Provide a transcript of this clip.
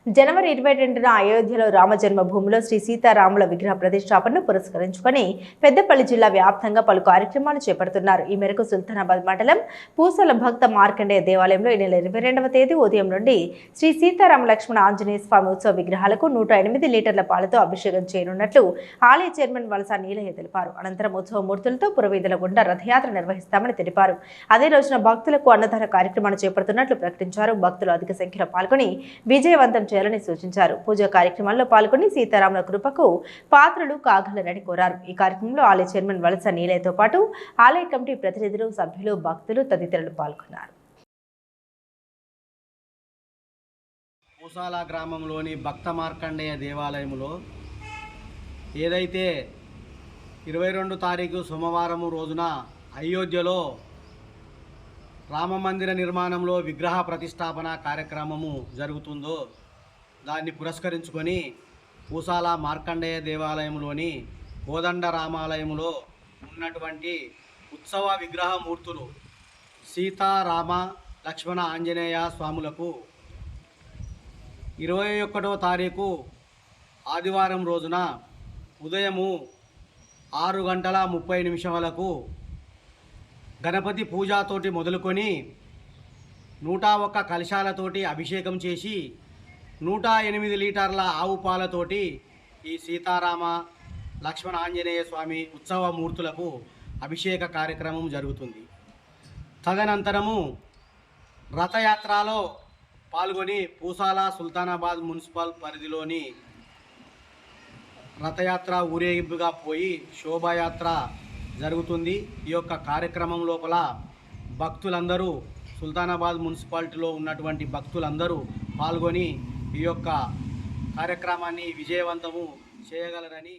జనవరి 22న అయోధ్యలో రామజన్మభూమిలో శ్రీ సీతారాముల విగ్రహ ప్రతిష్టాపనను పురస్కరించుకొని పెద్దపల్లి జిల్లా వ్యాప్తంగా పలు కార్యక్రమాలు చేపడుతున్నారు. ఈ మేరకు సుల్తానాబాద్ మండలం పూసల భక్త మార్కండేయ దేవాలయంలో ఈ నెల 22వ తేదీ ఉదయం నుండి శ్రీ సీతారామ లక్ష్మణ ఆంజనేయ స్వామి ఉత్సవ విగ్రహాలకు 108 లీటర్ల పాలతో అభిషేకం చేయనున్నట్లు ఆలయ చైర్మన్ వలస నీలయ్య తెలిపారు. అనంతరం ఉత్సవ మూర్తులతో పురవీధుల గుండా రథయాత్ర నిర్వహిస్తామని తెలిపారు. అదే రోజున భక్తులకు అన్నదాన కార్యక్రమాలు చేపడుతున్నట్లు ప్రకటించారు. భక్తులు అధిక సంఖ్యలో పాల్గొని విజయవంతం చేయాలని సూచించారు. పూజా కార్యక్రమాల్లో పాల్గొని సీతారాముల కృపకు పాత్రలు కాగలరని కోరారు. ఈ కార్యక్రమంలో ఆలయ చైర్మన్ వలస నీలయ్యతో పాటు ఆలయ కమిటీ ప్రతినిధులు, సభ్యులు, భక్తులు తదితరులు పాల్గొన్నారు. పూసాల గ్రామంలోని భక్త మార్కండేయ దేవాలయంలో ఏదైతే 22 తారీఖు సోమవారం రోజున అయోధ్యలో రామమందిర నిర్మాణంలో విగ్రహ ప్రతిష్టాపన కార్యక్రమము జరుగుతుందో దాన్ని పురస్కరించుకొని పూసాల మార్కండేయ దేవాలయంలోని కోదండ రామాలయంలో ఉన్నటువంటి ఉత్సవ విగ్రహ మూర్తులు సీతారామ లక్ష్మణ ఆంజనేయ స్వాములకు 21వ తారీఖు ఆదివారం రోజున ఉదయము 6:30 గణపతి పూజతోటి మొదలుకొని 101 కలశాలతోటి అభిషేకం చేసి 108 లీటర్ల ఆవు పాలతోటి ఈ సీతారామ లక్ష్మణ ఆంజనేయ స్వామి ఉత్సవ మూర్తులకు అభిషేక కార్యక్రమం జరుగుతుంది. తదనంతరము రథయాత్రలో పాల్గొని పూసాల సుల్తానాబాద్ మున్సిపల్ పరిధిలోని రథయాత్ర ఊరేగింపుగా పోయి శోభాయాత్ర జరుగుతుంది. ఈ యొక్క కార్యక్రమం లోపల భక్తులందరూ సుల్తానాబాద్ మున్సిపాలిటీలో ఉన్నటువంటి భక్తులందరూ పాల్గొని ఈ యొక్క కార్యక్రమాన్ని విజయవంతము చేయగలరని